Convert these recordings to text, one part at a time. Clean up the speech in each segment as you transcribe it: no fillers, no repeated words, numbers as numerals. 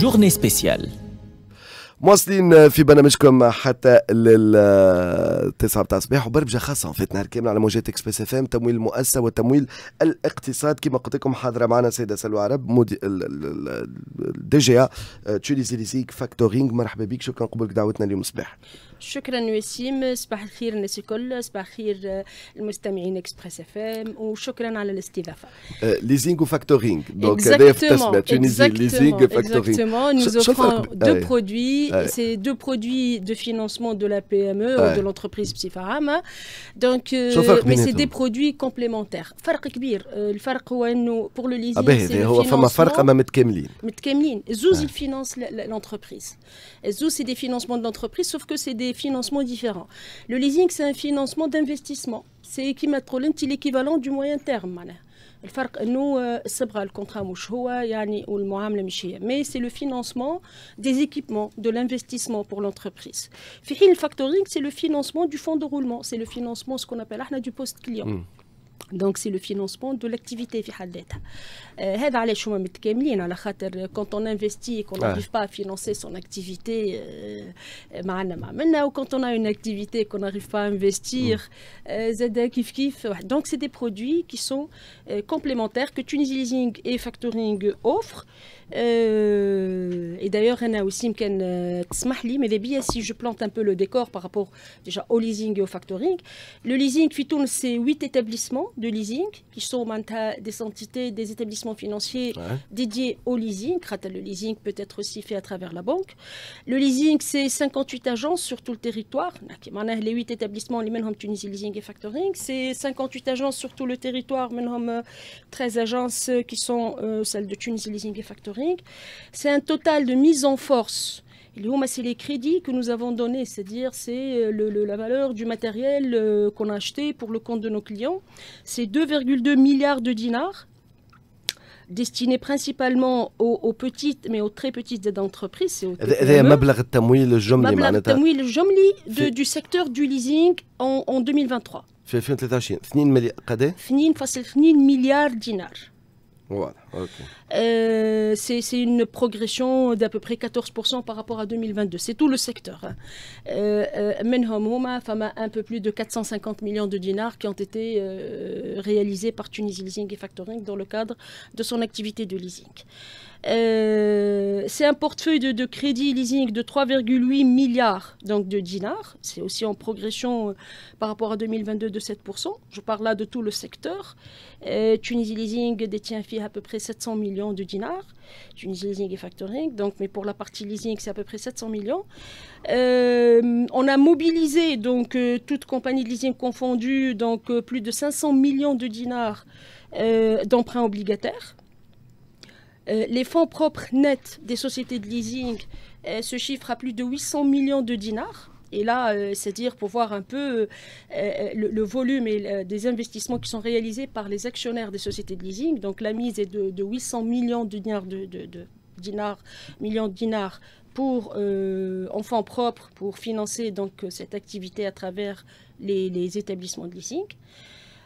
journée spéciale. مواصلين في برنامجكم حتى للتسعة بتاع الصباح وبرمجة خاصة في نهار كامل على موجات اكسبريس اف ام، تمويل المؤسسة والتمويل الاقتصاد. كما قلت لكم حاضرة معنا سيدة سلوى عرب دي جي تشوليزي ليزيك فاكتورينغ. مرحبا بك، شكرا قبولك دعوتنا اليوم الصباح. شكرا وسيم، صباح الخير الناس الكل، صباح الخير المستمعين اكسبريس اف ام، وشكرا على الاستضافه. ليزينغ وفاكتورينغ، دونك هذا في التسمية تونيزي ليزينغ فاكتورينغ. Exactement, nous offrons deux produits, c'est deux produits de financement de la PME ou de l'entreprise Psifarama. Donc mais c'est des produits complémentaires. فرق كبير، الفرق هو انه pour le leasing c'est هو فما فرق اما متكاملين. زوز الفينانس l'entreprise. زوز c'est des financements de l'entreprise, sauf que c'est des financements différents. Le leasing c'est un financement d'investissement. C'est l'équivalent du moyen terme معناها. الفرق انه الصبغه الكونترا مش هو يعني والمعامله مش هي، mais c'est le financement des équipements de l'investissement pour l'entreprise. في حين الفاكتورينغ c'est le financement du fonds de roulement, c'est le financement ce qu'on appelle احنا du post client. Donc c'est le financement de l'activité في حد ذاتها. هذا علاش هما متكاملين، على خاطر quand on investit et qu'on n'arrive pas à financer son activité معنا ما عملنا، و quand on a une activité qu'on n'arrive pas à investir زاد كيف كيف. Donc c'est des produits qui sont complémentaires que Tunisie Leasing et Factoring offrent. Et d'ailleurs أنا وسيم كان تسمح لي ماذا بيا si je plante un peu le décor par rapport déjà au leasing et au factoring. Le leasing في تونس c'est 8 établissements de leasing qui sont des entités, des établissements financiers dédiés au leasing. Le leasing peut être aussi fait à travers la banque. Le leasing, c'est 58 agences sur tout le territoire. Les 8 établissements, les mêmes Tunisie Leasing et Factoring, c'est 58 agences sur tout le territoire, même 13 agences qui sont celles de Tunisie Leasing et Factoring. C'est un total de mise en force. C'est les crédits que nous avons donnés, c'est-à-dire c'est la valeur du matériel qu'on a acheté pour le compte de nos clients. C'est 2,2 milliards de dinars destinés principalement aux petites mais aux très petites entreprises. هذا مبلغ التمويل الجملي مبلغ التمويل الجملي du secteur du leasing en 2023. في 2023 2 مليار قد 2.2 مليار دينار. Voilà, ok. C'est une progression d'à peu près 14% par rapport à 2022. C'est tout le secteur. Un peu plus de 450 millions de dinars qui ont été réalisés par Tunisie Leasing et Factoring dans le cadre de son activité de leasing. C'est un portefeuille de crédit leasing de 3,8 milliards donc de dinars. C'est aussi en progression par rapport à 2022 de 7%. Je parle là de tout le secteur. Tunisie Leasing détient à peu près 700 millions de dinars. Tunisie Leasing et Factoring. Donc, mais pour la partie leasing, c'est à peu près 700 millions. On a mobilisé donc toute compagnie de leasing confondue donc plus de 500 millions de dinars d'emprunts obligataires. Les fonds propres nets des sociétés de leasing se chiffrent à plus de 800 millions de dinars. Et là, c'est-à-dire pour voir un peu le volume et des investissements qui sont réalisés par les actionnaires des sociétés de leasing. Donc la mise est de 800 millions de dinars pour en fonds propres pour financer donc cette activité à travers les établissements de leasing.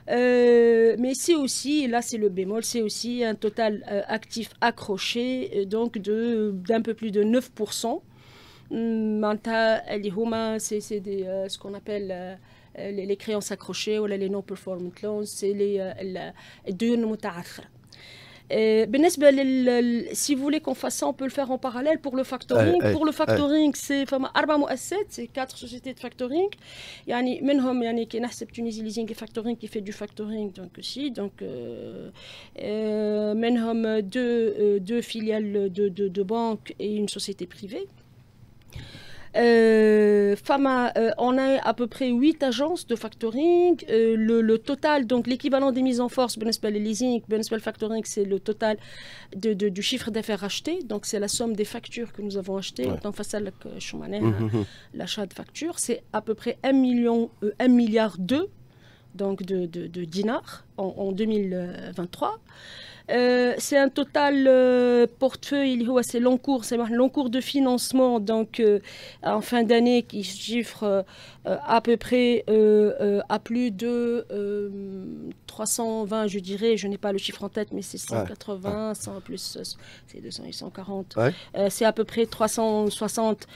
Mais c'est aussi, là c'est le bémol, c'est aussi un total actif accroché donc d'un peu plus de 9%. C'est ce qu'on appelle les créances accrochées ou les non-performing loans, c'est les الديون المتعثرة. Si vous voulez qu'on fasse ça, on peut le faire en parallèle pour le factoring. Pour le factoring, c'est 4 مؤسسات, c'est 4 sociétés de factoring. يعني منهم يعني كي نحسب Tunisie Leasing et Factoring qui fait du factoring donc aussi donc منهم deux filiales de banques et une société privée. On a à peu près 8 agences de factoring. Le total, donc l'équivalent des mises en force, le leasing, le factoring, c'est le total du chiffre d'affaires acheté. Donc c'est la somme des factures que nous avons achetées. Donc face à l'achat de factures, c'est à peu près 1,2 milliard donc de dinars. en 2023. C'est un total portefeuille, c'est l'encours de financement donc, en fin d'année qui chiffre à peu près à plus de 320, je dirais, je n'ai pas le chiffre en tête, mais c'est 180, 100 plus, c'est 200 et 140. Ouais. C'est à peu près 360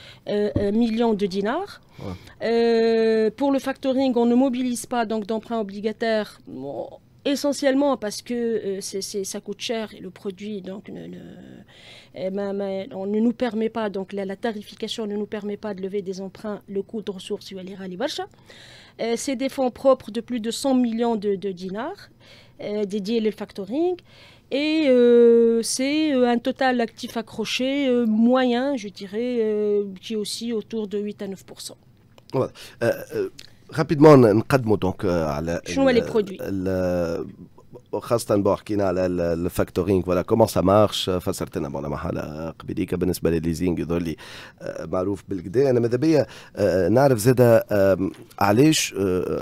millions de dinars. Ouais. Pour le factoring, on ne mobilise pas donc d'emprunts obligataires. Essentiellement parce que ça coûte cher et le produit donc on ne nous permet pas, donc la tarification ne nous permet pas de lever des emprunts, le coût de ressources c'est des fonds propres de plus de 100 millions de dinars dédiés au factoring et c'est un total actif accroché moyen, je dirais, qui est aussi autour de 8 à 9%. Ouais. Rapidement نقدموا دونك على شنو لي برودوي خاصة حكينا على الفاكتورينغ فوالا كومون سا مارش فسرت لنا بونا محل قبيليك بالنسبة للليزينغ يظهر لي معروف بالكدا. أنا ماذا بيا نعرف زادا علاش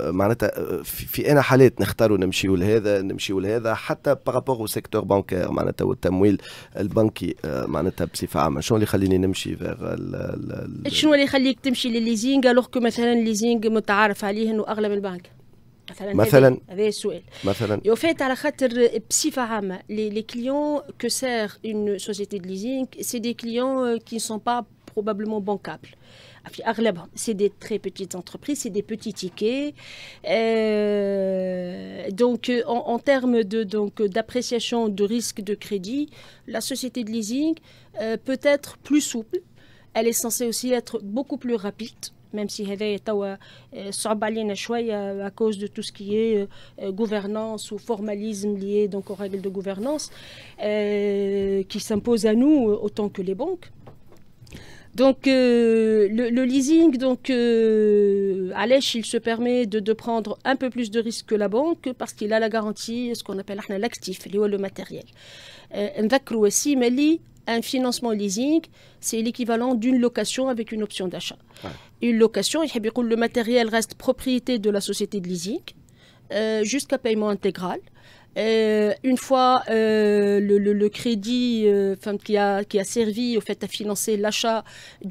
معناتها في أنا حالات نختاروا نمشيوا لهذا حتى بارابور او سيكتور بانكير معناتها والتمويل البنكي معناتها بصفة عامة. شنو اللي يخليني نمشي شنو اللي يخليك تمشي للليزينغ الوغ كو مثلا الليزينغ متعارف عليه انه اغلى من البنك مثلا هذا السؤال مثلا يوفيت على خاطر بصفه عامه les clients que sert une société de leasing c'est des clients qui ne sont pas probablement bancables. C'est des très petites entreprises, c'est des petits tickets. Donc, en termes d'appréciation de risque de crédit, la société de leasing peut être plus souple. Elle est censée aussi être beaucoup plus rapide. Même si هذا توا صعب علينا شوية à cause de tout ce qui est gouvernance ou formalisme lié donc aux règles de gouvernance qui s'imposent à nous autant que les banques. Donc le leasing, donc à l'èche, il se permet de prendre un peu plus de risques que la banque parce qu'il a la garantie, ce qu'on appelle l'actif, le matériel. نذكروا aussi ملي un financement leasing, c'est l'équivalent d'une location avec une option d'achat. Ouais. Une location, le matériel reste propriété de la société de leasing jusqu'à paiement intégral. Une fois le crédit qui a servi au fait à financer l'achat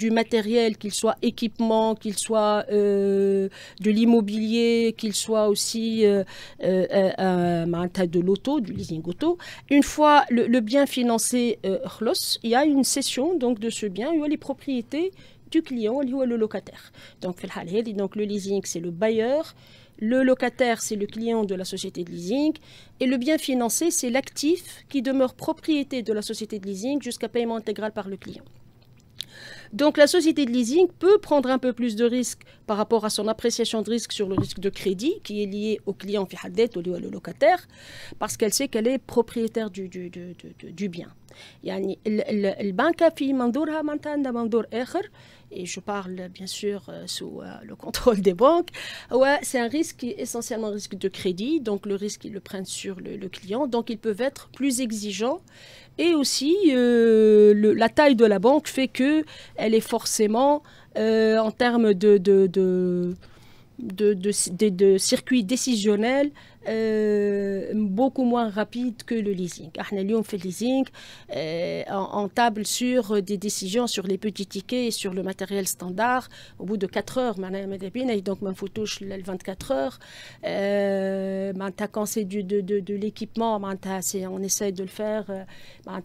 du matériel, qu'il soit équipement, qu'il soit de l'immobilier, qu'il soit aussi de l'auto, du leasing auto. Une fois le bien financé, il y a une cession donc de ce bien, il y a les propriétés du client, il y a le locataire. Donc le leasing, c'est le bailleur. Le locataire, c'est le client de la société de leasing. Et le bien financé, c'est l'actif qui demeure propriété de la société de leasing jusqu'à paiement intégral par le client. Donc la société de leasing peut prendre un peu plus de risque par rapport à son appréciation de risque sur le risque de crédit qui est lié au client في حد ذاته ou le locataire parce qu'elle sait qu'elle est propriétaire du bien. يعني البنكة في منظورها معناتها عندها منظور آخر et je parle bien sûr sous le contrôle des banques. Ouais, c'est un risque qui est essentiellement un risque de crédit, donc le risque ils le prennent sur le client, donc ils peuvent être plus exigeants. Et aussi, la taille de la banque fait qu'elle est forcément, en termes de circuit décisionnel, beaucoup moins rapide que le leasing. On fait le leasing, on table sur des décisions sur les petits tickets et sur le matériel standard au bout de 4 heures. Donc, les 24 heures. Quand c'est de l'équipement, on essaie de le faire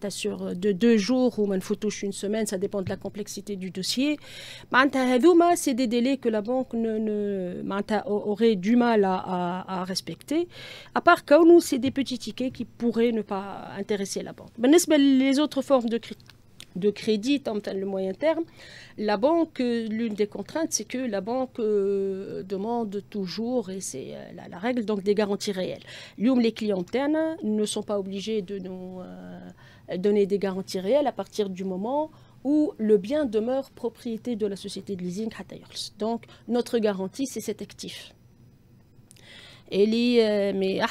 sur 2 jours ou une semaine, ça dépend de la complexité du dossier. C'est des délais que la banque aurait du mal à respecter. À part que nous, c'est des petits tickets qui pourraient ne pas intéresser la banque. Les autres formes de crédit, le moyen terme, la banque, l'une des contraintes, c'est que la banque demande toujours, et c'est la règle, donc des garanties réelles. Les clients internes ne sont pas obligés de nous donner des garanties réelles à partir du moment où le bien demeure propriété de la société de leasing. Donc, notre garantie, c'est cet actif. Mais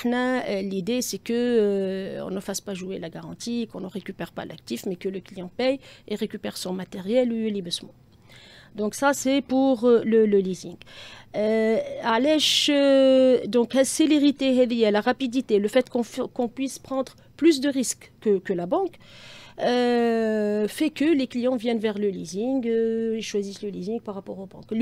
l'idée, c'est qu'on ne fasse pas jouer la garantie, qu'on ne récupère pas l'actif, mais que le client paye et récupère son matériel ou les besoins. Donc ça, c'est pour le leasing. Donc la célérité, la rapidité, le fait qu'on puisse prendre plus de risques que la banque, fait que les clients viennent vers le leasing, ils choisissent le leasing par rapport aux banques.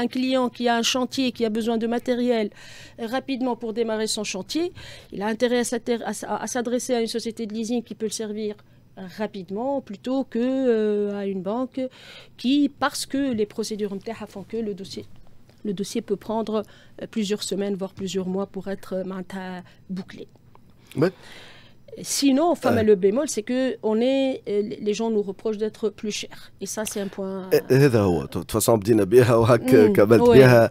Un client qui a un chantier, qui a besoin de matériel rapidement pour démarrer son chantier, il a intérêt à s'adresser à une société de leasing qui peut le servir rapidement plutôt qu'à une banque qui, parce que les procédures font que le dossier peut prendre plusieurs semaines, voire plusieurs mois pour être bouclé. Ouais. Sinon, le bémol, c'est que les gens nous reprochent d'être plus chers. Et ça, c'est un point... هذا هو de toute façon بدينا بها وهك كملت بها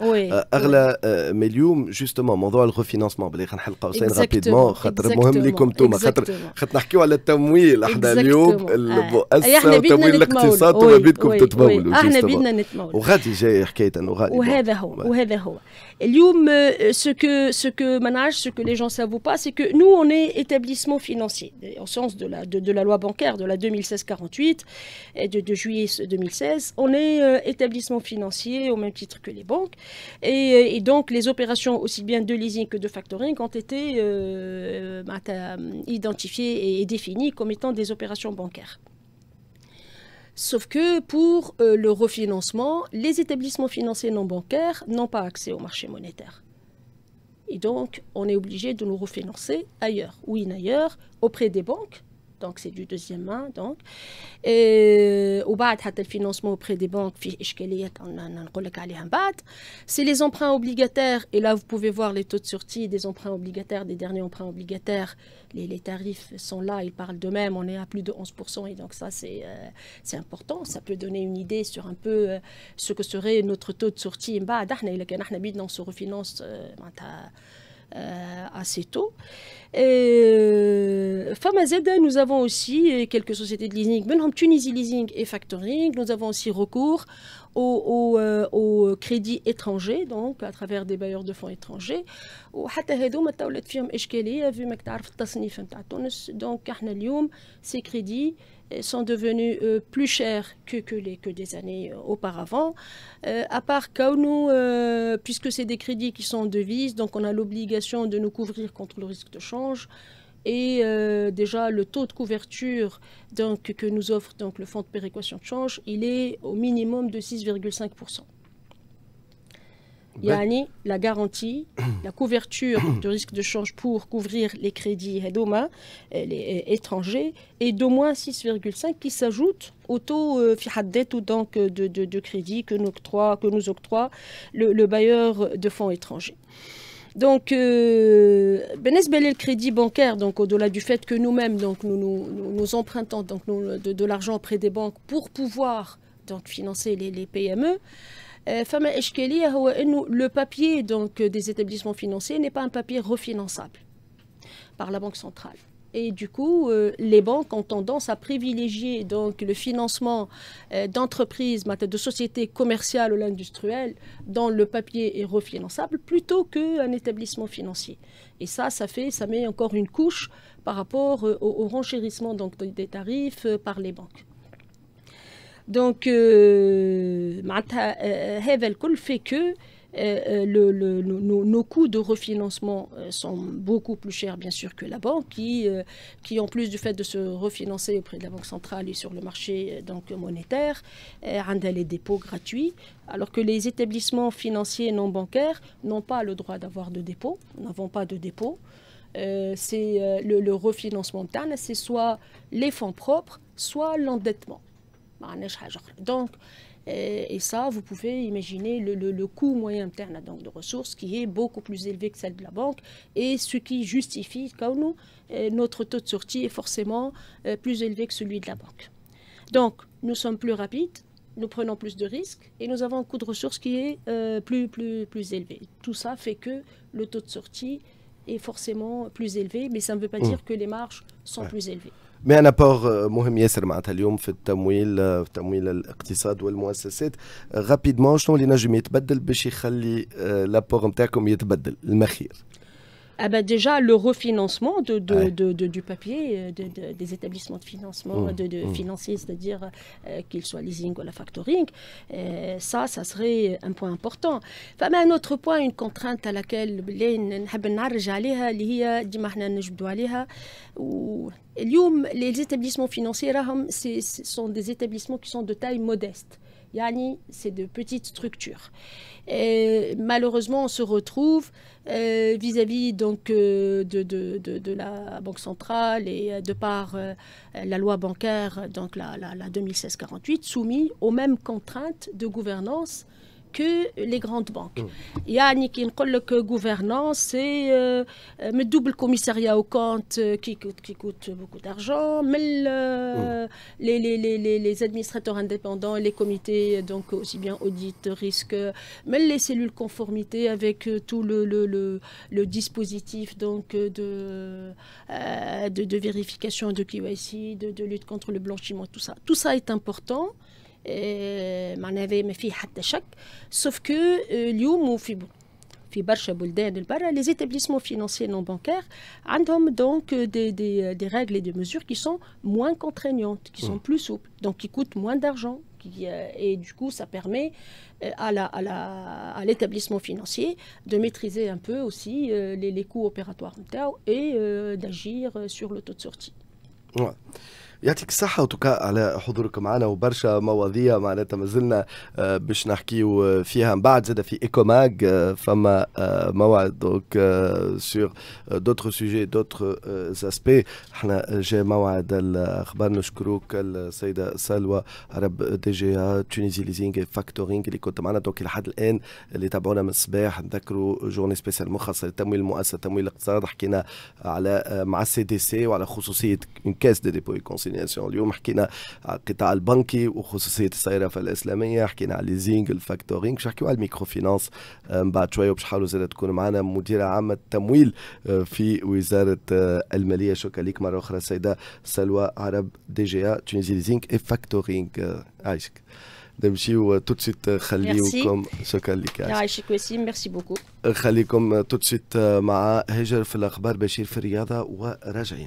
اغلى من اليوم جوستومون موضوع الريفينانسمون باللي غنحلقوا سين رابيدمون خاطر مهم لكم انتم خاطر نحكيو على التمويل احنا اليوم المؤسسه وتمويل الاقتصاد وما بيدكم تتمولوا احنا بدنا نتمولوا وغادي جاي حكايه وغادي وهذا هو اليوم ce que les gens savent pas, c'est que nous on est établissement financier au sens de la loi bancaire de la 2016-48 et de juillet 2016. On est établissement financier au même titre que les banques et donc les opérations aussi bien de leasing que de factoring ont été identifiées et définies comme étant des opérations bancaires. Sauf que pour le refinancement, les établissements financiers non bancaires n'ont pas accès au marché monétaire. Et donc, on est obligé de nous refinancer ailleurs, ailleurs, auprès des banques. Donc, c'est du deuxième main. Donc. Et le financement auprès des banques, c'est les emprunts obligataires. Et là, vous pouvez voir les taux de sortie des emprunts obligataires, des derniers emprunts obligataires. Les tarifs sont là, ils parlent d'eux-mêmes. On est à plus de 11%. Et donc, ça, c'est important. Ça peut donner une idée sur un peu ce que serait notre taux de sortie. On se refinance assez tôt. Nous avons aussi quelques sociétés de leasing, Tunisie Leasing et Factoring. Nous avons aussi recours au crédit étranger, donc à travers des bailleurs de fonds étrangers. Donc, ces crédits sont devenus plus chers que des années auparavant. À part que nous, puisque c'est des crédits qui sont en devise, donc on a l'obligation de nous couvrir contre le risque de change. Et déjà, le taux de couverture donc, que nous offre donc, le fonds de péréquation de change, il est au minimum de 6,5%. Yani, la garantie, la couverture de risque de change pour couvrir les crédits les étrangers est d'au moins 6,5 qui s'ajoute au taux donc, de crédit que nous octroie le bailleur de fonds étrangers. Donc, le crédit bancaire, donc au-delà du fait que nous-mêmes, donc nous empruntons donc, de l'argent auprès des banques pour pouvoir donc, financer les PME, le papier donc, des établissements financiers n'est pas un papier refinançable par la Banque centrale. Et du coup, les banques ont tendance à privilégier donc, le financement d'entreprises, de sociétés commerciales ou industrielles dont le papier est refinançable plutôt qu'un établissement financier. Et ça met encore une couche par rapport au renchérissement donc, des tarifs par les banques. Donc, هذا الكل fait que nos coûts de refinancement sont beaucoup plus chers, bien sûr, que la banque, qui en plus du fait de se refinancer auprès de la Banque centrale et sur le marché donc, monétaire, a les dépôts gratuits, alors que les établissements financiers non bancaires n'ont pas le droit d'avoir de dépôt, n'avons pas de dépôt. C'est le refinancement, c'est soit les fonds propres, soit l'endettement. Donc, et ça, vous pouvez imaginer le coût moyen interne donc, de ressources qui est beaucoup plus élevé que celle de la banque et ce qui justifie que notre taux de sortie est forcément plus élevé que celui de la banque. Donc, nous sommes plus rapides, nous prenons plus de risques et nous avons un coût de ressources qui est plus élevé. Tout ça fait que le taux de sortie est forcément plus élevé, mais ça ne veut pas dire que les marges sont plus élevées. Mais un apport مهم ياسر معناتها اليوم في تمويل الاقتصاد والمؤسسات رابيدمون شنو اللي نجم يتبدل باش يخلي لابور نتاعكم يتبدل المخير؟ Ah ben déjà, le refinancement du papier des établissements de financement, financiers, c'est-à-dire qu'ils soient leasing ou la factoring, ça serait un point important. Enfin, mais un autre point, une contrainte à laquelle les établissements financiers ce sont des établissements qui sont de taille modeste. Yani, c'est de petites structures. Et malheureusement, on se retrouve vis-à-vis donc de la Banque centrale et de par la loi bancaire, donc la 2016-48, soumis aux mêmes contraintes de gouvernance que les grandes banques. يعني كي نقول لك gouvernance c'est من double commissariat au compte qui coûte beaucoup d'argent, mais les administrateurs indépendants, les comités donc aussi bien audit, risque, mais les cellules conformité avec tout le dispositif donc de vérification de KYC, de lutte contre le blanchiment, tout ça est important. ما فيه حتى شك sauf que اليوم في برشا بلدان البرا les établissements financiers non bancaires عندهم donc des règles et des mesures qui sont moins contraignantes, qui sont plus souples, donc qui coûtent moins d'argent, et du coup ça permet à l'établissement financier de maîtriser un peu aussi les coûts opératoires et d'agir sur le taux de sortie. Ouais. يعطيك الصحة وتوكا على حضورك معنا وبرشا مواضيع معناتها مازلنا باش نحكيو فيها من بعد زاد في ايكوماج فما موعد دونك سور دوتر سوجي دوتر اسبي احنا جا موعد الاخبار. نشكروك السيدة سلوى عرب دي جي تونيزي ليزينغ فاكتورينغ اللي كنت معنا دونك لحد الان اللي تابعونا من الصباح. نذكروا جورني سبيسيال مخصص للتمويل المؤسسة تمويل الاقتصاد. حكينا على مع السي دي سي وعلى خصوصية اون كاس دي ديبو اليوم حكينا على القطاع البنكي وخصوصية الصيرفة الإسلامية. حكينا على الليزينغ الفاكتورينغ. باش نحكيو على الميكرو فينانس بعد شوية وباش نحاولوا زاد تكون معنا مديرة عامة التمويل في وزارة المالية. شكرا لك مرة أخرى السيدة سلوى عرب دي جي تونيزي ليزينغ فاكتورينغ. عايشك. نمشيو تو سويت خليوكم. شكرا لك يعيشك وسيم. ميرسي بوكو. خليكم تو سويت مع هجر في الأخبار، بشير في الرياضة وراجعين.